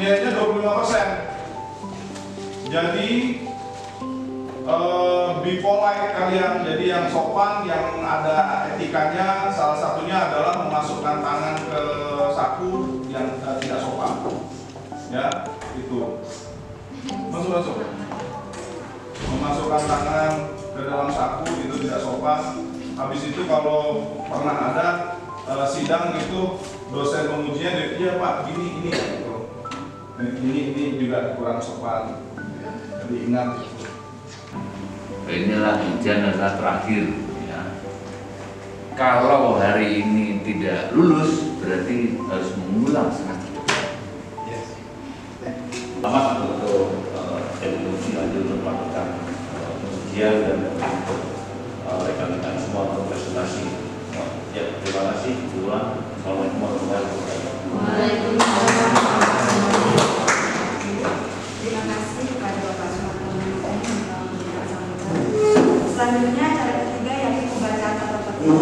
nilainya 25%. Jadi be polite kalian, jadi yang sopan, yang ada etikanya, salah satunya adalah memasukkan tangan ke saku yang tidak sopan. Ya, itu. Masuk. Memasukkan tangan ke dalam saku itu tidak sopan. Habis itu kalau pernah ada sidang itu dosen mengujinya, dia Pak gini gitu. Ini juga kurang sopan. Jadi ingat. Inilah ujian adalah terakhir ya. Kalau hari ini tidak lulus berarti harus mengulang semester depan. Yes. Selamat untuk teknologi lanjut untuk melakukan ujian dan untuk rekan-rekan semua untuk presentasi. Ya, terima kasih. Ulang. Assalamualaikum warahmatullahi wabarakatuh. Waalaikumsalam. Terima kasih kepada Bapak Sumarno. Selanjutnya cara ketiga yaitu pembacaan tata tertib.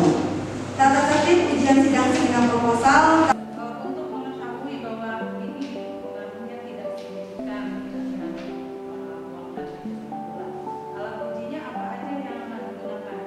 Tata tertib ujian sidang seminar proposal. Untuk mengetahui bahwa ini barunya tidak signifikan dengan waktu bulan. Alat ujinya apa aja yang akan digunakan?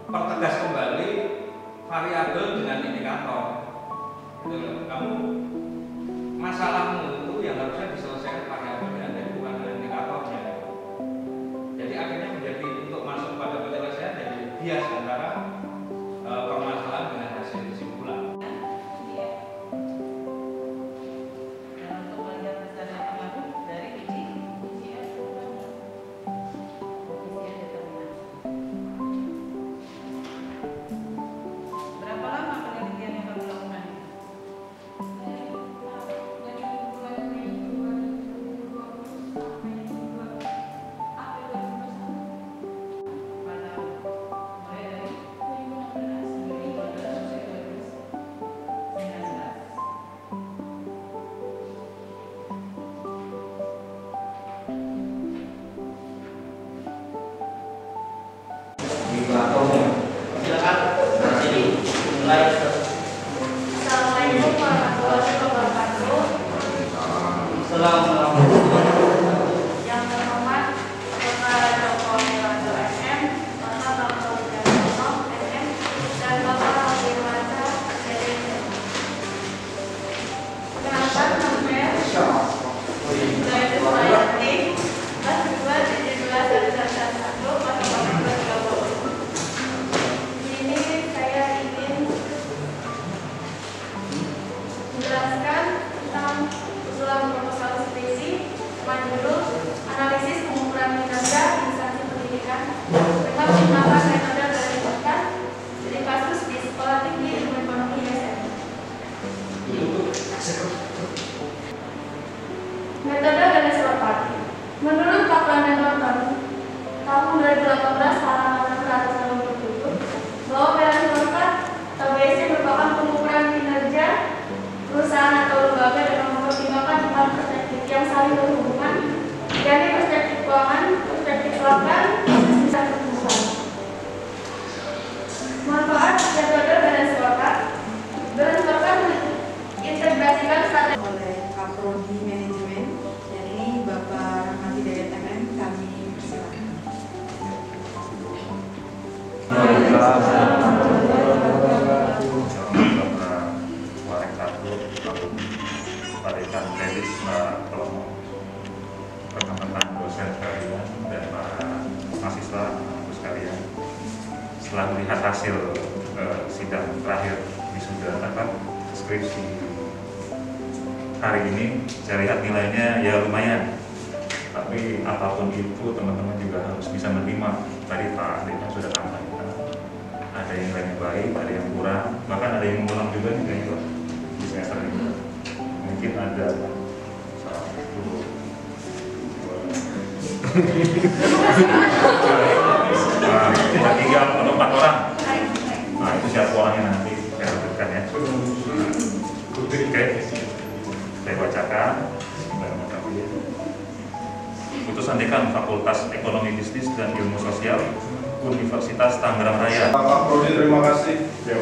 Pertegas kembali variabel dengan indikator. Kamu masalahmu itu yang harusnya diselesaikan variabelnya dan bukan dengan indikatornya. Jadi akhirnya menjadi untuk masuk pada penyelesaian jadi bias antara permasalahan dengan hasil kesimpulan. Assalamualaikum warahmatullahi wabarakatuh. Yang terhormat Bapak Joko Widodo MM, Bapak Dr. Widodo MM, dan Bapak Wirmansa DDM. Perkenalkan nomor Zaidu Sumayati, kelas 2 jadi 2 1 pada tahun 2020. Ini saya ingin menjelaskan tentang usulan proposal skripsi menurut analisis pengukuran kinerja instansi pendidikan dengan menggunakan metode berdasarkan dari kasus di Sekolah Tinggi Ilmu Ekonomi ISN. Metode garis rapat. Menurut Pak Planner tahun 2018 halaman 187 bahwa garis rapat atau BSC merupakan pengukuran kinerja perusahaan atau lembaga dengan mempertimbangkan 4 perspektif yang saling berhubungan, yakni perspektif keuangan, perspektif pelanggan, Rekan Kredit Kelompok, rekan-rekan dosen sekalian dan para mahasiswa sekalian. Setelah melihat hasil sidang terakhir wisuda skripsi hari ini, saya lihat nilainya ya lumayan. Tapi apapun itu teman-teman juga harus bisa menerima. Tadi Pak Deka sudah sampaikan, ada yang nilainya baik, ada yang kurang, bahkan ada yang mengulang juga nilainya di semester ini. Mungkin ada kita tinggal 4 orang. Nah itu siapa orangnya nanti saya sebutkan ya. Oke, saya bacakan. Putusan Dekan Fakultas Ekonomi Bisnis dan Ilmu Sosial Universitas Tangerang Raya. Pak Prodi, terima kasih. Ya,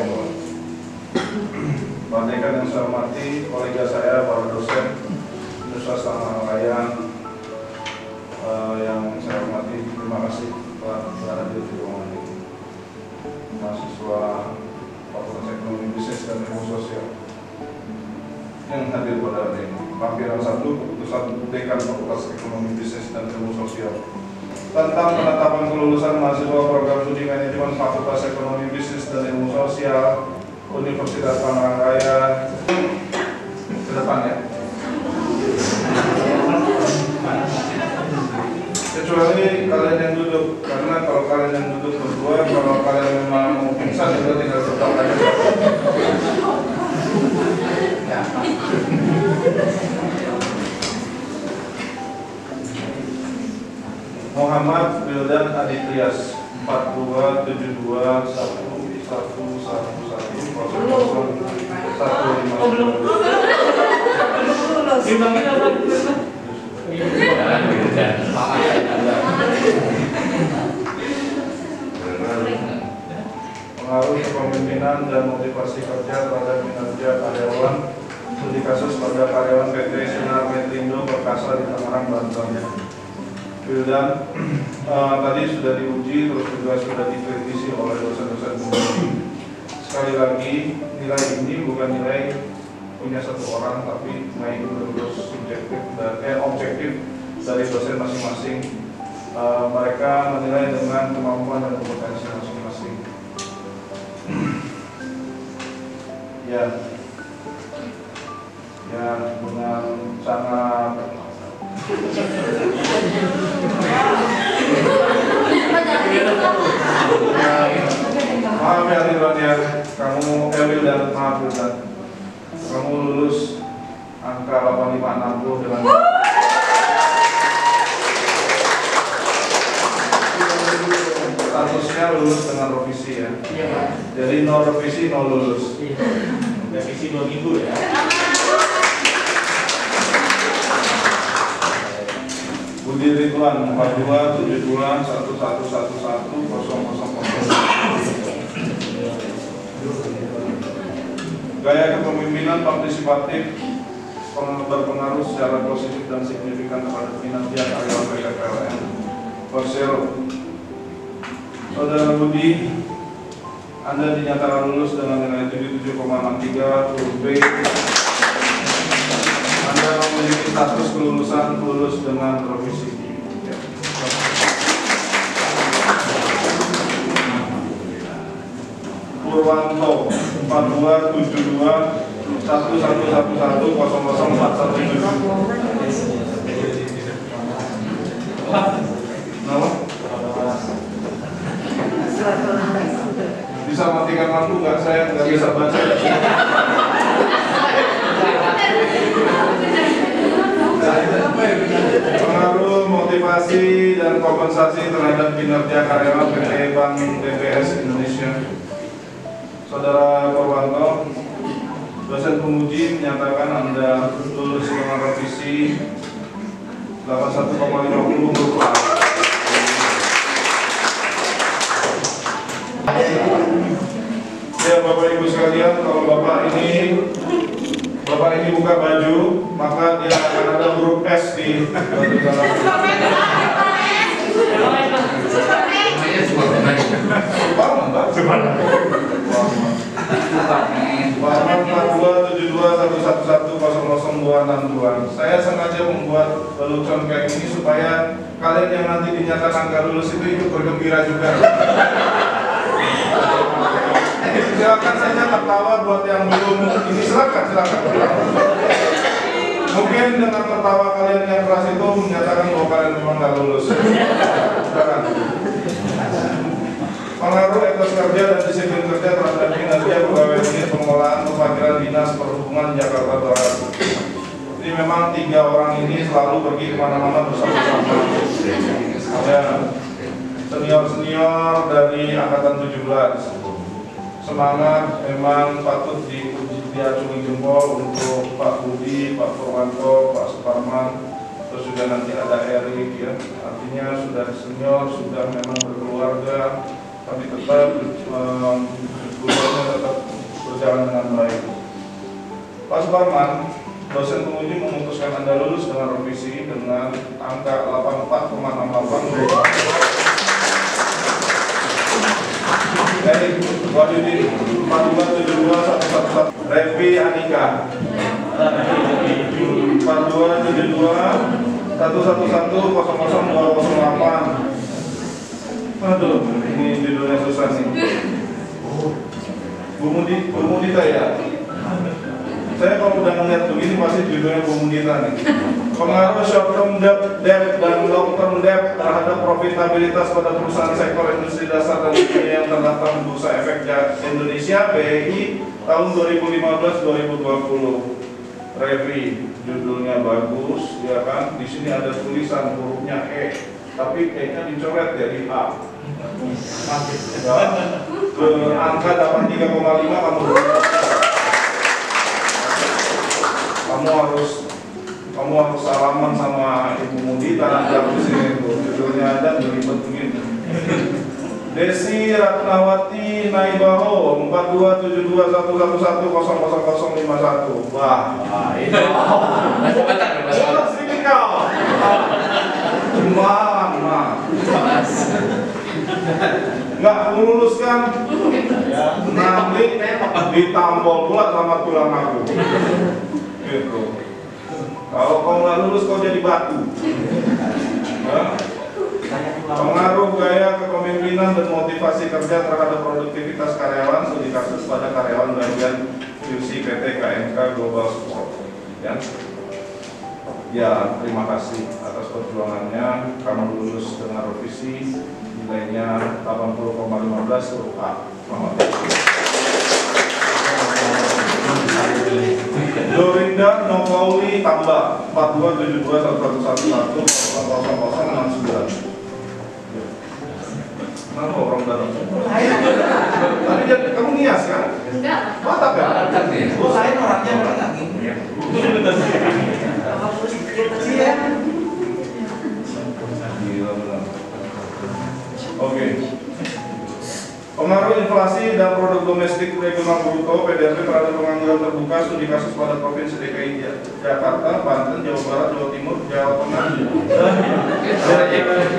Pak Dekan yang saya hormati, kolega saya, para dosen Universitas Tangerang Raya yang saya hormati, terima kasih telah hadir di ruangan ini. Mahasiswa Fakultas Ekonomi Bisnis dan Ilmu Sosial yang hadir pada hari ini. Lampiran 1 keputusan Dekan Fakultas Ekonomi Bisnis dan Ilmu Sosial tentang penetapan kelulusan mahasiswa program studi manajemen Fakultas Ekonomi Bisnis dan Ilmu Sosial Universitas Tangerang Raya. Ke depan ya. Kecuali kalian yang duduk, karena kalau kalian yang duduk berdua, kalau kalian memang mau pingsan juga tinggal tetap aja. Muhammad Wildan Aditrias 42101. Pengaruh kepemimpinan dan motivasi kerja terhadap kinerja karyawan studi kasus pada karyawan PT Sinar Metindo Perkasa di Tangerang, Banten. Wildan tadi sudah diuji, terus juga sudah dikritisi oleh dosen-dosen pembimbing. Sekali lagi, nilai ini bukan nilai punya satu orang, tapi nilai ini benar-benar subjektif dan objektif dari dosen masing-masing. Mereka menilai dengan kemampuan dan kompetensi masing-masing. Ya, dengan sangat maaf ya Ridwan ya, kamu Wildan, maaf Wildan, kamu lulus angka 8560 dengan statusnya lulus dengan revisi ya. Jadi no revisi no lulus. Revisi 2 minggu ya. Budi Ridwan 4272110000. Gaya kepemimpinan partisipatif berpengaruh secara positif dan signifikan terhadap kinerja karyawan PT PLN Persero. Saudara Budi, Anda dinyatakan lulus dengan nilai 77,63 huruf B. Anda memiliki status kelulusan lulus dengan revisi. Purwanto 427211000417. Bisa matikan lampu nggak? Saya nggak bisa baca. Pengaruh, motivasi, dan kompensasi terhadap kinerja karyawan PT Bank DBS Indonesia. Saudara Purwanto, dosen penguji menyatakan Anda lulus dengan revisi 81,50 huruf A. Ya Bapak Ibu sekalian, kalau Bapak ini buka baju, maka dia akan ada huruf S di baju dalam. Saya sengaja membuat lelucon kayak gini supaya kalian yang nanti dinyatakan nggak lulus itu ikut bergembira juga. Silakan saja tertawa buat yang belum ini, silakan. Mungkin dengan tertawa kalian yang keras itu menyatakan bahwa kalian memang nggak lulus. Silakan. Pengaruh etos kerja dan disiplin kerja terhadap kinerja pegawai unit pengelolaan parkiran Dinas Perhubungan Jakarta Barat. Jadi memang 3 orang ini selalu pergi kemana-mana bersama-sama. Ada senior dari angkatan 17. Semangat memang patut diacungi jempol untuk Pak Budi, Pak Purwanto, Pak Suparman, terus juga nanti ada Erik ya. Artinya sudah senior, sudah memang berkeluarga, tapi tetap keluarganya tetap berjalan dengan baik. Pak Suparman, dosen penguji memutuskan Anda lulus dengan revisi dengan angka 84,68. Erik Wadidin 4272 Revi Anika 4272 111 00208. Aduh, ini judulnya susah nih. Bu Mudita ya. Saya kalau udah ngeliat begini pasti judulnya Bu Mudita nih. Pengaruh short term debt dan long term debt terhadap profitabilitas pada perusahaan sektor industri dasar dan dunia yang terdaftar di Bursa Efek Indonesia BEI tahun 2015-2020. Revi, judulnya bagus, ya kan? Di sini ada tulisan hurufnya E, tapi E-nya dicoret jadi A. Ya, ke angka 83,5 kamu harus salaman sama Ibu Mudita di sini tuh. Judulnya ada beribet begini. Desi Ratnawati Naibaho 427211100051. Wah, ini. Sini kau. Gimana? Nggak meluluskan, nanti ditambol pula sama tulang aku. Gitu. Kalau kau nggak lulus, kau jadi batu. Ya? Pengaruh gaya kepemimpinan dan motivasi kerja terhadap produktivitas karyawan, studi kasus pada karyawan bagian QC PT KMK Global Sport. Ya, terima kasih atas perjuangannya. Kamu lulus dengan revisi, nilainya 80,15 huruf A. Dorinda Novauli tambah 427211110069. Kenapa orang dalam? Tadi kamu nias kan? Enggak. Mantap ya? Oh, saya orangnya memang nggak gitu ya. Gila benar. Oke. Pengaruh inflasi dan produk domestik regional bruto PDRB terhadap pengangguran terbuka studi kasus pada provinsi DKI Jakarta, Banten, Jawa Barat, Jawa Timur, Jawa Tengah, dan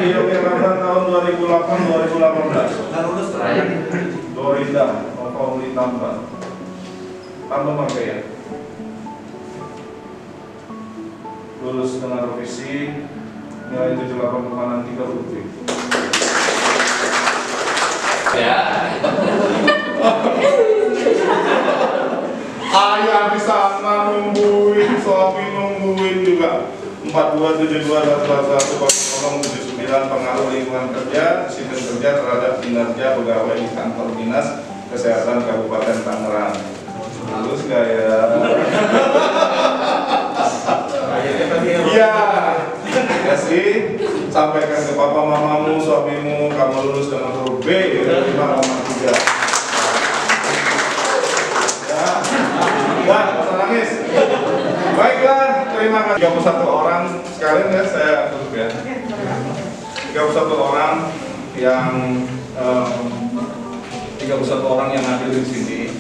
Yogyakarta tahun 2008-2018. Lulus terakhir. Dorinda, Novauli tambah apa ya? Lulus dengan revisi nilai 78,63 rupiah. Ya. Ayah di sana nungguin, suami nungguin juga. 4272111079 pengaruh lingkungan kerja, disiplin kerja terhadap kinerja pegawai di kantor Dinas Kesehatan Kabupaten Tangerang. Lulus nggak ya? Iya. Ya sih. Sampaikan ke papa mamamu, suamimu, kamu lulus dengan huruf B 5,3. Ya, usah nangis. Baiklah, terima kasih 31 orang sekalian ya saya tutup ya. 31 orang yang 31 orang yang hadir di sini.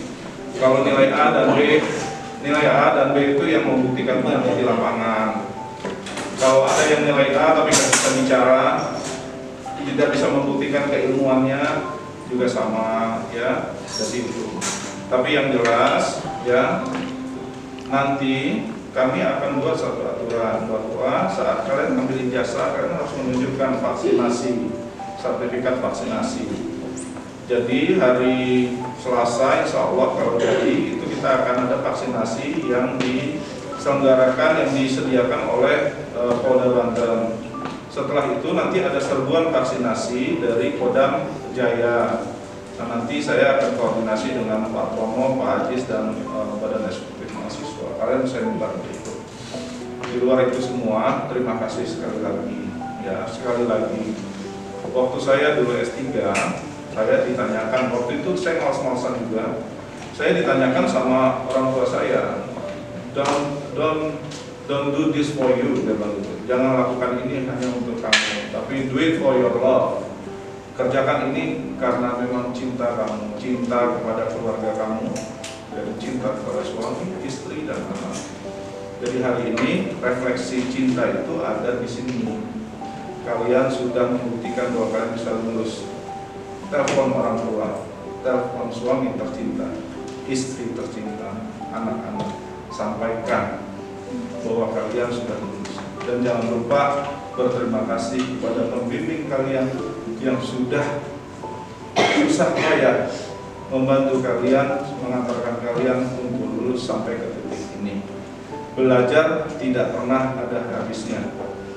Kalau nilai A dan B itu yang membuktikan nanti di lapangan. Kalau ada yang nilai A tapi nggak bisa bicara, tidak bisa membuktikan keilmuannya juga sama ya. Jadi itu. Tapi yang jelas ya, nanti kami akan buat satu aturan. aturan bahwa saat kalian ambil ijazah kalian harus menunjukkan vaksinasi, sertifikat vaksinasi. Jadi hari Selasa insya Allah kalau jadi itu kita akan ada vaksinasi yang diselenggarakan, yang disediakan oleh Polda Banten. Setelah itu nanti ada serbuan vaksinasi dari Kodam Jaya. Nah, nanti saya akan koordinasi dengan Pak Romo, Pak Ajis, dan Badan Eksekutif Mahasiswa. Kalian saya membantu itu. Di luar itu semua, terima kasih sekali lagi. Ya, sekali lagi. Waktu saya dulu S3, saya ditanyakan, waktu itu saya males-malesan juga. Saya ditanyakan sama orang tua saya, don't do this for you, dia bilang gitu. Jangan lakukan ini hanya untuk kamu, tapi do it for your love. Kerjakan ini karena memang cinta kamu, cinta kepada keluarga kamu, dan cinta kepada suami, istri, dan anak. Jadi hari ini refleksi cinta itu ada di sini. Kalian sudah membuktikan bahwa kalian bisa lulus. Telepon orang tua, telepon suami tercinta, istri tercinta, anak-anak, sampaikan bahwa kalian sudah lulus. Dan jangan lupa berterima kasih kepada pembimbing kalian yang sudah susah payah membantu kalian, mengantarkan kalian untuk lulus sampai ke titik ini. Belajar tidak pernah ada habisnya.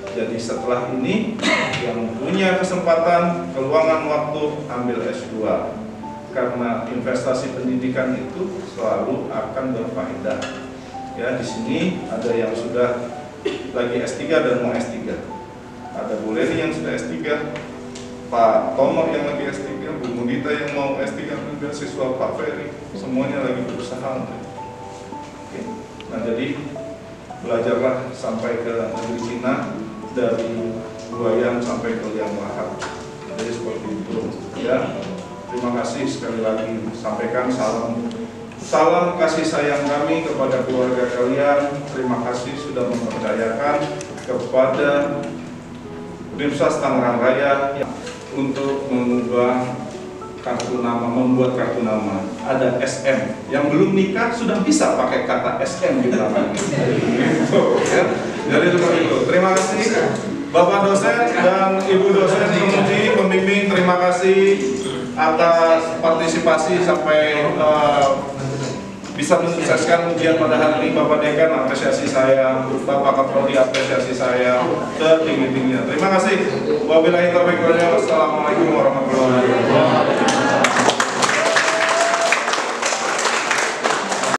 Jadi setelah ini yang punya kesempatan, keluangan waktu, ambil S2. Karena investasi pendidikan itu selalu akan berfaedah. Ya, di sini ada yang sudah lagi S3 dan mau S3. Ada Bu Leni yang sudah S3, Pak Tomo yang lagi S3, Bu Mudita yang mau S3 juga, siswa Pak Ferry, semuanya lagi berusaha. Oke. Nah, jadi belajarlah sampai ke negeri Cina, dari Buayan sampai ke Liang Lahat. Jadi seperti itu. Ya, terima kasih sekali lagi. Sampaikan salam kasih sayang kami kepada keluarga kalian. Terima kasih sudah mempercayakan kepada Universitas Tangerang Raya untuk mengubah kartu nama, membuat kartu nama. Ada SM yang belum nikah sudah bisa pakai kata SM di belakang. Gitu, ya. Jadi seperti itu. Terima kasih Bapak dosen dan Ibu dosen pembimbing. Terima kasih atas partisipasi sampai bisa mensukseskan ujian pada hari ini. Bapak Dekan apresiasi saya, Bapak Kapolri apresiasi saya setinggi-tingginya. Terima kasih. Wabillahi taufiq wal hidayah. Wassalamualaikum warahmatullahi wabarakatuh.